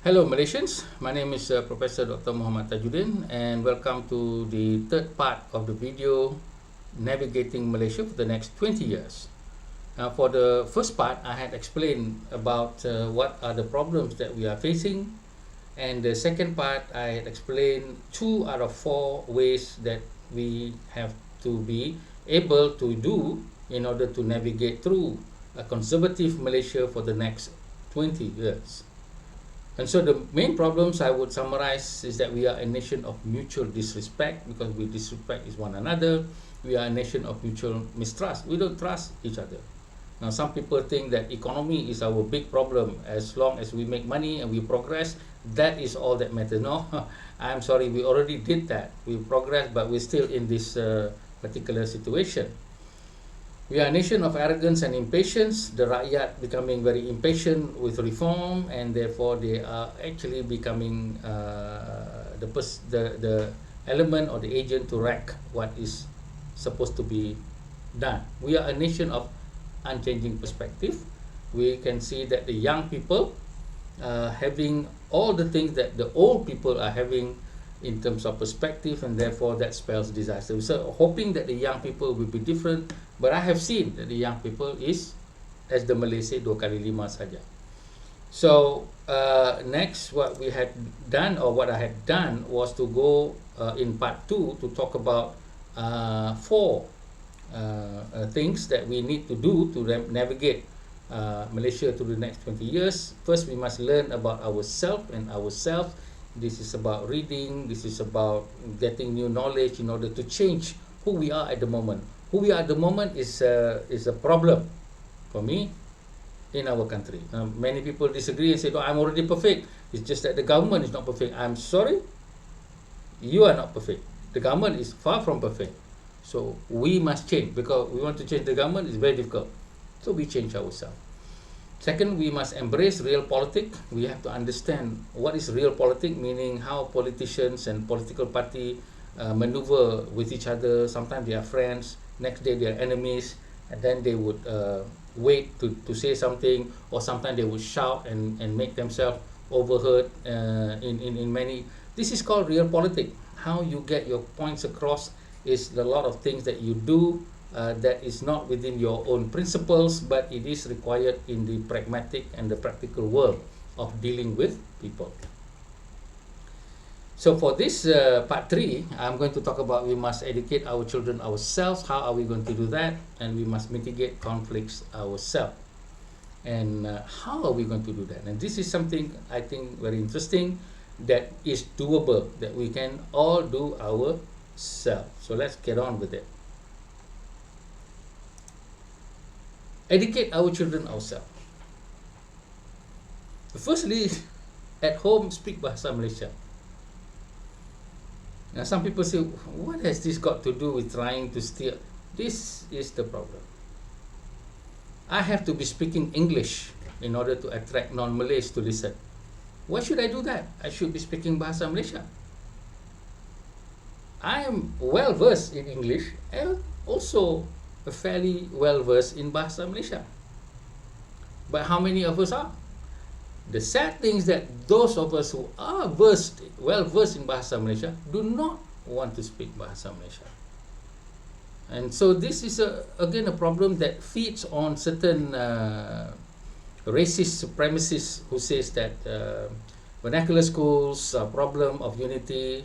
Hello Malaysians, my name is Professor Dr. Muhammad Tajuddin and welcome to the third part of the video Navigating Malaysia for the next 20 years. For the first part, I had explained about what are the problems that we are facing, and the second part I had explained 2 out of 4 ways that we have to be able to do in order to navigate through a conservative Malaysia for the next 20 years. And so the main problems I would summarize is that we are a nation of mutual disrespect because we disrespect one another. We are a nation of mutual mistrust. We don't trust each other. Now some people think that economy is our big problem. As long as we make money and we progress, that is all that matters. No, I'm sorry, we already did that. We progressed, but we're still in this particular situation. We are a nation of arrogance and impatience. The rakyat becoming very impatient with reform, and therefore they are actually becoming the element or the agent to wreck what is supposed to be done. We are a nation of unchanging perspective. We can see that the young people having all the things that the old people are having in terms of perspective, and therefore that spells disaster. So hoping that the young people will be different, but I have seen that the young people is, as the Malay say, 2 kali 5 saja. So next, what we had done, or what I had done, was to go in part 2 to talk about 4 things that we need to do to navigate Malaysia to the next 20 years. First, we must learn about ourselves and ourselves. This is about reading. This is about getting new knowledge in order to change who we are at the moment. Who we are at the moment is a problem for me in our country. Many people disagree and say, "No, I'm already perfect. It's just that the government is not perfect." I'm sorry, you are not perfect. The government is far from perfect. So we must change, because we want to change the government is very difficult. So we change ourselves. Second, we must embrace real politics. We have to understand what is real politics, meaning how politicians and political party maneuver with each other. Sometimes they are friends, next day they are enemies, and then they would wait to say something, or sometimes they would shout and make themselves overheard in many. This is called real politics. How you get your points across is a lot of things that you do that is not within your own principles, but it is required in the pragmatic and the practical world of dealing with people. So for this part 3, I'm going to talk about we must educate our children ourselves. How are we going to do that? And we must mitigate conflicts ourselves. And how are we going to do that? And this is something I think very interesting, that is doable, that we can all do ourselves. So let's get on with it. Educate our children ourselves. Firstly, at home, speak Bahasa Malaysia. Now some people say, what has this got to do with trying to steer? This is the problem. I have to be speaking English in order to attract non-Malays to listen. Why should I do that? I should be speaking Bahasa Malaysia. I am well versed in English and also fairly well versed in Bahasa Malaysia. But how many of us are? The sad thing is that those of us who are well versed in Bahasa Malaysia do not want to speak Bahasa Malaysia. And so this is again a problem that feeds on certain racist supremacists who says that vernacular schools are a problem of unity,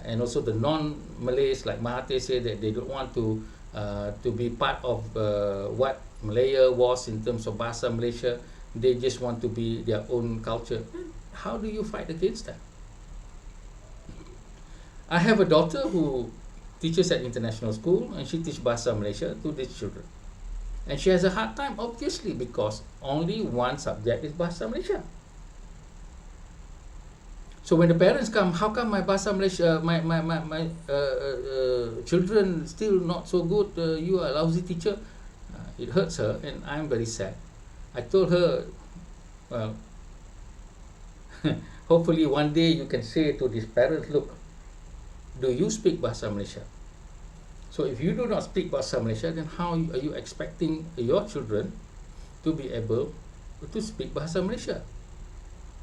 and also the non-Malays like Mahathir say that they don't want to be part of what Malaya was in terms of Bahasa Malaysia. They just want to be their own culture. How do you fight against that? I have a daughter who teaches at international school, and she teaches Bahasa Malaysia to these children. And she has a hard time, obviously, because only one subject is Bahasa Malaysia. So when the parents come, how come my Bahasa Malaysia, my children still not so good? You are a lousy teacher. It hurts her, and I'm very sad. I told her, well, hopefully one day you can say to these parents, look, do you speak Bahasa Malaysia? So if you do not speak Bahasa Malaysia, then how are you expecting your children to be able to speak Bahasa Malaysia?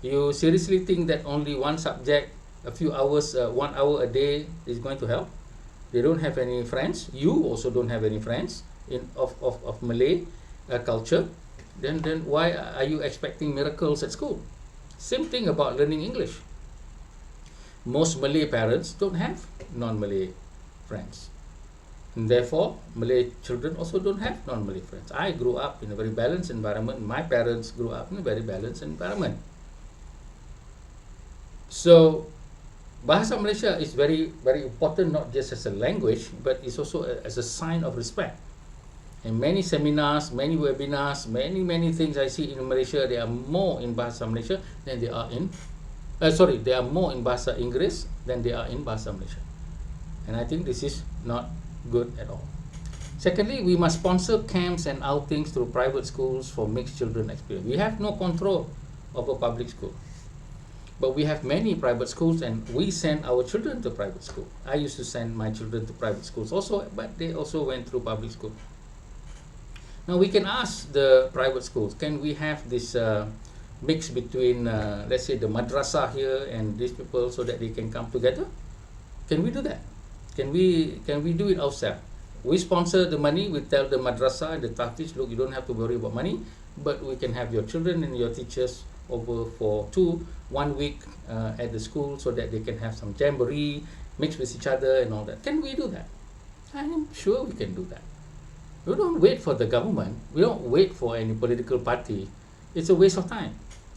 You seriously think that only one subject, a few hours, 1 hour a day is going to help? They don't have any friends. You also don't have any friends of Malay culture. Then why are you expecting miracles at school? Same thing about learning English. Most Malay parents don't have non-Malay friends. And therefore, Malay children also don't have non-Malay friends. I grew up in a very balanced environment. My parents grew up in a very balanced environment. So, Bahasa Malaysia is very, very important, not just as a language, but it's also as a sign of respect. And many seminars, many webinars, many things I see in Malaysia, they are more in Bahasa Malaysia than they are in, they are more in Bahasa Inggeris than they are in Bahasa Malaysia. And I think this is not good at all. Secondly, we must sponsor camps and outings through private schools for mixed children experience. We have no control over public school. But we have many private schools and we send our children to private school. I used to send my children to private schools also, but they also went through public school. Now we can ask the private schools, can we have this mix between, let's say, the madrasah here and these people so that they can come together? Can we do that? Can we do it ourselves? We sponsor the money, we tell the madrasah and the tahfiz, look, you don't have to worry about money, but we can have your children and your teachers over for 1 week at the school so that they can have some jamboree, mix with each other and all that. Can we do that? I am sure we can do that. We don't wait for the government. We don't wait for any political party. It's a waste of time.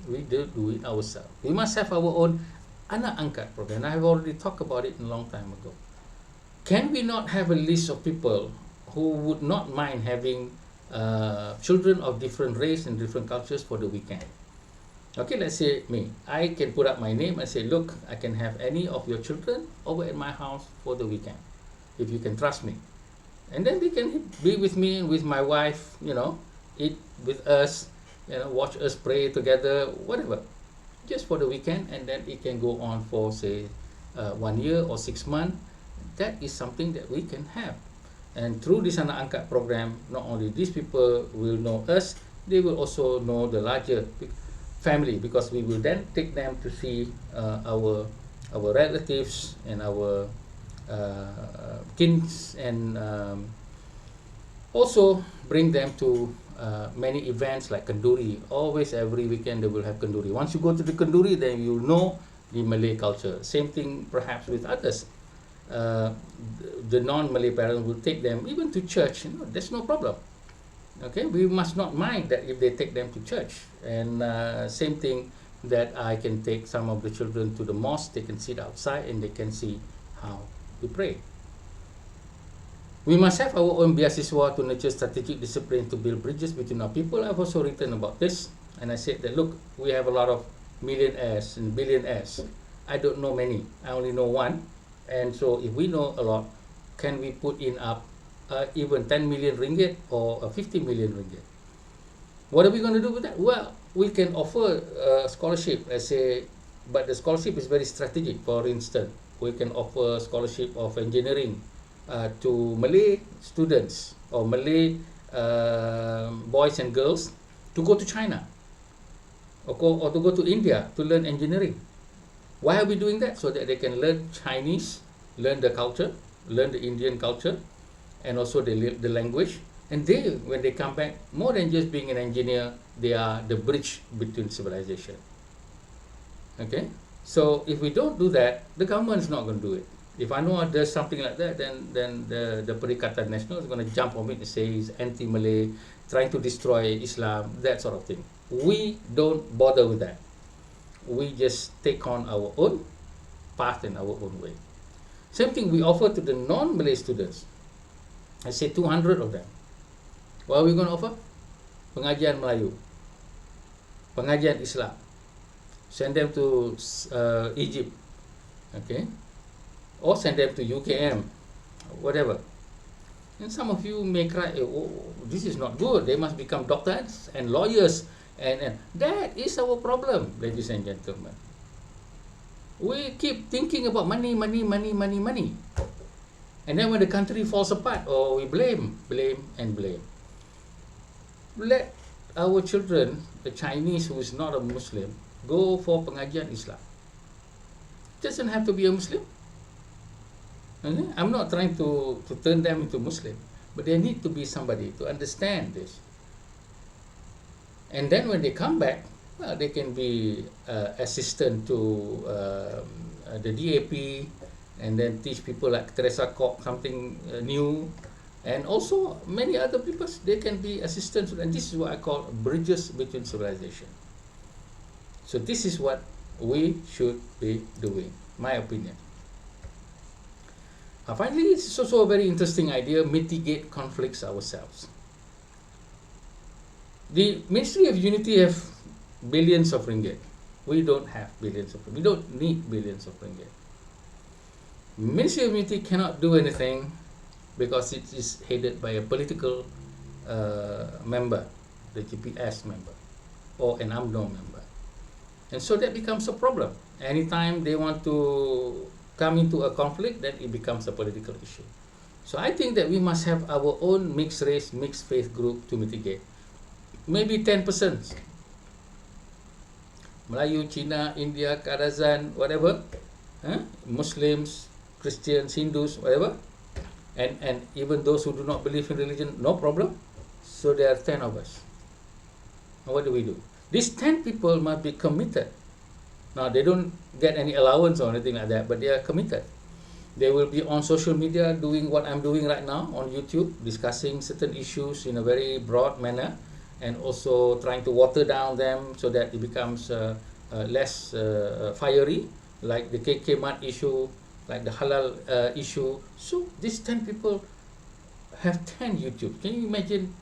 We do it ourselves. We must have our own anak angkat program. I have already talked about it a long time ago. Can we not have a list of people who would not mind having children of different race and different cultures for the weekend? Okay, let's say me. I can put up my name and say, look, I can have any of your children over at my house for the weekend, if you can trust me. And then they can be with me and with my wife, eat with us, watch us pray together, whatever. Just for the weekend, and then it can go on for, say, 1 year or 6 months. That is something that we can have. And through this Anak Angkat program, not only these people will know us, they will also know the larger family, because we will then take them to see our relatives and our kins, and also bring them to many events like kenduri. Always every weekend they will have kenduri. Once you go to the kenduri, then you know the Malay culture. Same thing perhaps with others. The non-Malay parents will take them even to church. There's no problem. Okay, we must not mind that if they take them to church. And same thing that I can take some of the children to the mosque. They can sit outside and they can see how we pray. We must have our own biasiswa to nurture strategic discipline to build bridges between our people. I've also written about this, and I said that, look, we have a lot of millionaires and billionaires. I don't know many. I only know one. And so if we know a lot, can we put in up even 10 million ringgit or 50 million ringgit? What are we going to do with that? Well, we can offer a scholarship, let's say, but the scholarship is very strategic. For instance, we can offer scholarship of engineering to Malay students or Malay boys and girls to go to China or to go to India to learn engineering. Why are we doing that? So that they can learn Chinese, learn the culture, learn the Indian culture, and also the language. And they, when they come back, more than just being an engineer, they are the bridge between civilization. Okay? So if we don't do that, the government is not going to do it. If I know there's something like that, then the Perikatan Nasional is going to jump on it and say it's anti-Malay, trying to destroy Islam, that sort of thing. We don't bother with that. We just take on our own path and our own way. Same thing we offer to the non-Malay students. I say 200 of them. What are we going to offer? Pengajian Melayu, pengajian Islam. Send them to Egypt, okay? Or send them to UKM, whatever. And some of you may cry, oh, this is not good. They must become doctors and lawyers. And that is our problem, ladies and gentlemen. We keep thinking about money. And then when the country falls apart, we blame. Let our children, the Chinese who is not a Muslim, go for pengajian Islam? Doesn't have to be a Muslim. Okay? I'm not trying to turn them into Muslim, but they need to be somebody to understand this. And then when they come back, well, they can be assistant to the DAP, and then teach people like Teresa Kok something new, and also many other people. They can be assistants, and this is what I call bridges between civilization. So this is what we should be doing, my opinion. Finally, it's also a very interesting idea: mitigate conflicts ourselves. The Ministry of Unity have billions of ringgit. We don't have billions of ringgit. We don't need billions of ringgit. Ministry of Unity cannot do anything because it is headed by a political member, the GPS member, or an UMNO member. And so that becomes a problem. Anytime they want to come into a conflict, then it becomes a political issue. So I think that we must have our own mixed race, mixed faith group to mitigate. Maybe 10%. Melayu, Cina, India, Kadazan, whatever, Muslims, Christians, Hindus, whatever, and even those who do not believe in religion, no problem. So there are 10 of us. Now what do we do? These 10 people must be committed. Now they don't get any allowance or anything like that, but they are committed. They will be on social media doing what I'm doing right now on YouTube, discussing certain issues in a very broad manner, and also trying to water down them so that it becomes less fiery, like the KK Mat issue, like the halal issue. So these 10 people have 10 YouTube. Can you imagine?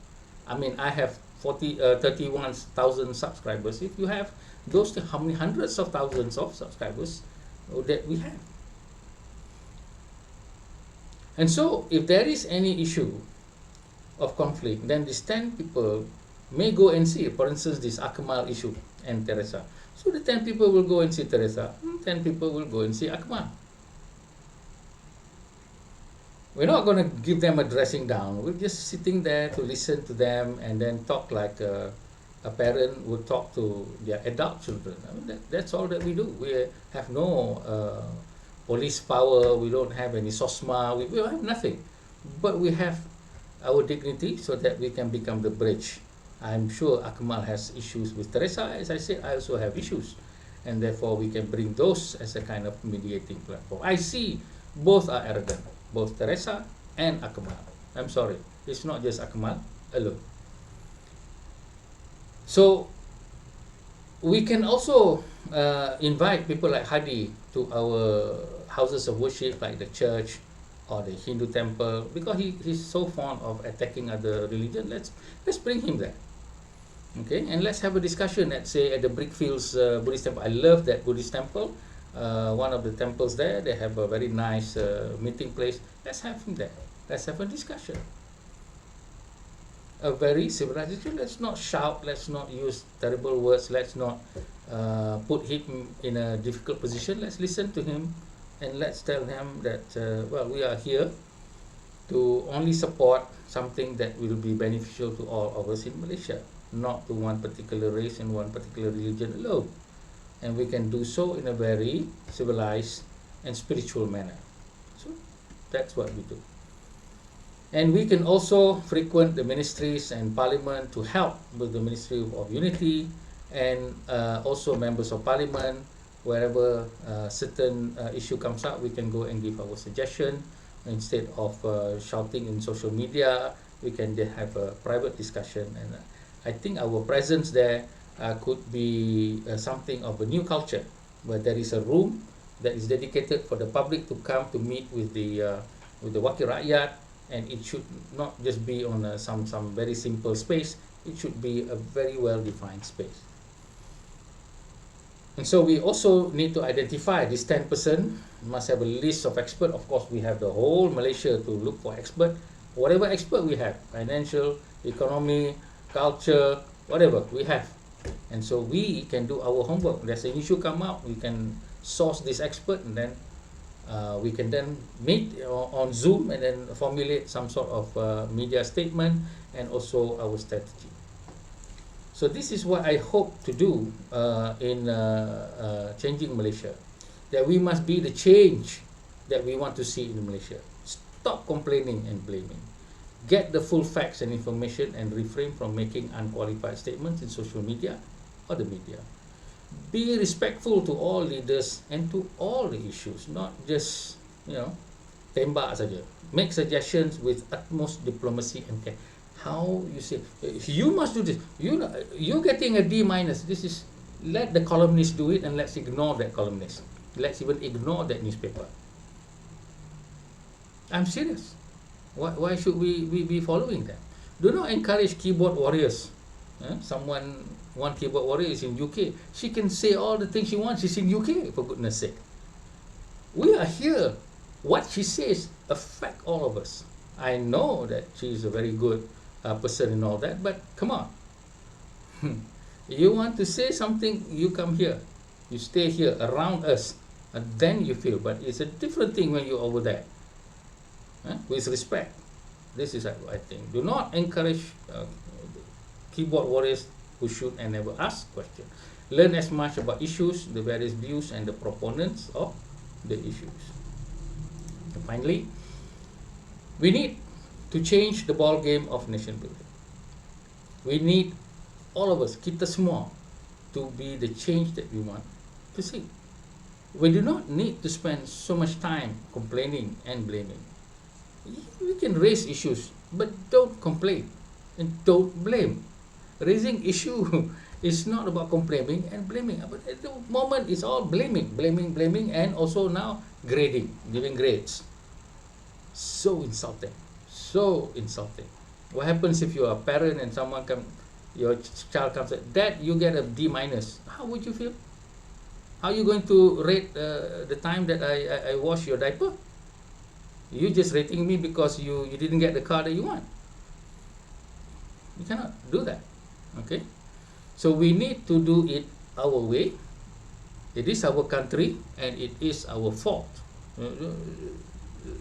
I mean, I have 31,000 subscribers. If you have those, how many hundreds of thousands of subscribers that we have? And so if there is any issue of conflict, then these 10 people may go and see, for instance, this Akmal issue and Teresa. So the 10 people will go and see Teresa, 10 people will go and see Akmal. We're not going to give them a dressing down. We're just sitting there to listen to them and then talk like a parent would talk to their adult children. I mean, that's all that we do. We have no police power. We don't have any SOSMA. We have nothing. But we have our dignity so that we can become the bridge. I'm sure Akmal has issues with Teresa. As I said, I also have issues. And therefore, we can bring those as a kind of mediating platform. I see both are arrogant. Both Teresa and Akmal. I'm sorry, it's not just Akmal alone. So we can also invite people like Hadi to our houses of worship, like the church or the Hindu temple, because he's so fond of attacking other religion. Let's bring him there. Okay, and let's have a discussion. Let's say at the Brickfields Buddhist temple. I love that Buddhist temple. One of the temples there, they have a very nice meeting place. Let's have him there. Let's have a discussion. A very civilized issue. Let's not shout. Let's not use terrible words. Let's not put him in a difficult position. Let's listen to him, and let's tell him that well, we are here to only support something that will be beneficial to all of us in Malaysia, not to one particular race and one particular religion alone. And we can do so in a very civilized and spiritual manner. So that's what we do. And we can also frequent the ministries and parliament to help with the Ministry of Unity, and also members of parliament. Wherever certain issue comes up, we can go and give our suggestion. Instead of shouting in social media, we can have a private discussion. And I think our presence there could be something of a new culture, where there is a room that is dedicated for the public to come to meet with the Wakil Rakyat, and it should not just be on some very simple space. It should be a very well defined space. And so we also need to identify this 10%. Must have a list of experts. Of course, we have the whole Malaysia to look for expert. Whatever expert we have, financial, economy, culture, whatever we have. And so we can do our homework. There's an issue come up, we can source this expert, and then we can then meet on Zoom and then formulate some sort of media statement and also our strategy. So this is what I hope to do in changing Malaysia. That we must be the change that we want to see in Malaysia. Stop complaining and blaming. Get the full facts and information and refrain from making unqualified statements in social media or the media. Be respectful to all leaders and to all the issues, not just, tembak saja. Make suggestions with utmost diplomacy and care. How you say, you must do this. You're getting a D minus. This is, let the columnist do it, and let's ignore that columnist. Let's even ignore that newspaper. I'm serious. Why should we be following that? Do not encourage keyboard warriors. One keyboard warrior is in UK. She can say all the things she wants. She's in UK, for goodness sake. We are here. What she says affect all of us. I know that she's a very good person and all that, but come on. You want to say something, you come here. You stay here around us, and then you feel. But it's a different thing when you're over there. With respect. This is, I think. Do not encourage keyboard warriors who should and never ask questions. Learn as much about issues, the various views, and the proponents of the issues. And finally, we need to change the ball game of nation building. We need all of us, kita semua, to be the change that we want to see. We do not need to spend so much time complaining and blaming. We can raise issues, but don't complain and don't blame. Raising issue is not about complaining and blaming. But at the moment, it's all blaming, and also now grading, giving grades. So insulting. So insulting. What happens if you're a parent and your child comes and, Dad, you get a D minus. How would you feel? How are you going to rate the time that I wash your diaper? You just rating me because you didn't get the car that you want. You cannot do that. Okay? So we need to do it our way. It is our country and it is our fault.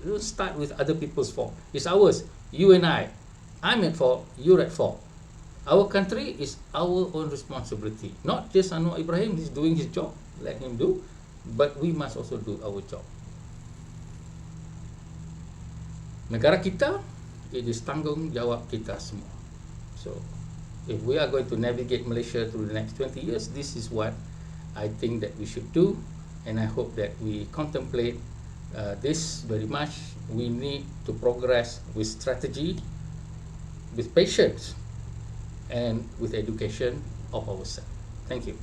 Don't start with other people's fault. It's ours. You and I. I'm at fault. You're at fault. Our country is our own responsibility. Not just Anwar Ibrahim. He's doing his job. Let him do. But we must also do our job. Negara kita, it is tanggungjawab kita semua. So, if we are going to navigate Malaysia through the next 20 years, this is what I think that we should do, and I hope that we contemplate this very much. We need to progress with strategy, with patience, and with education of ourselves. Thank you.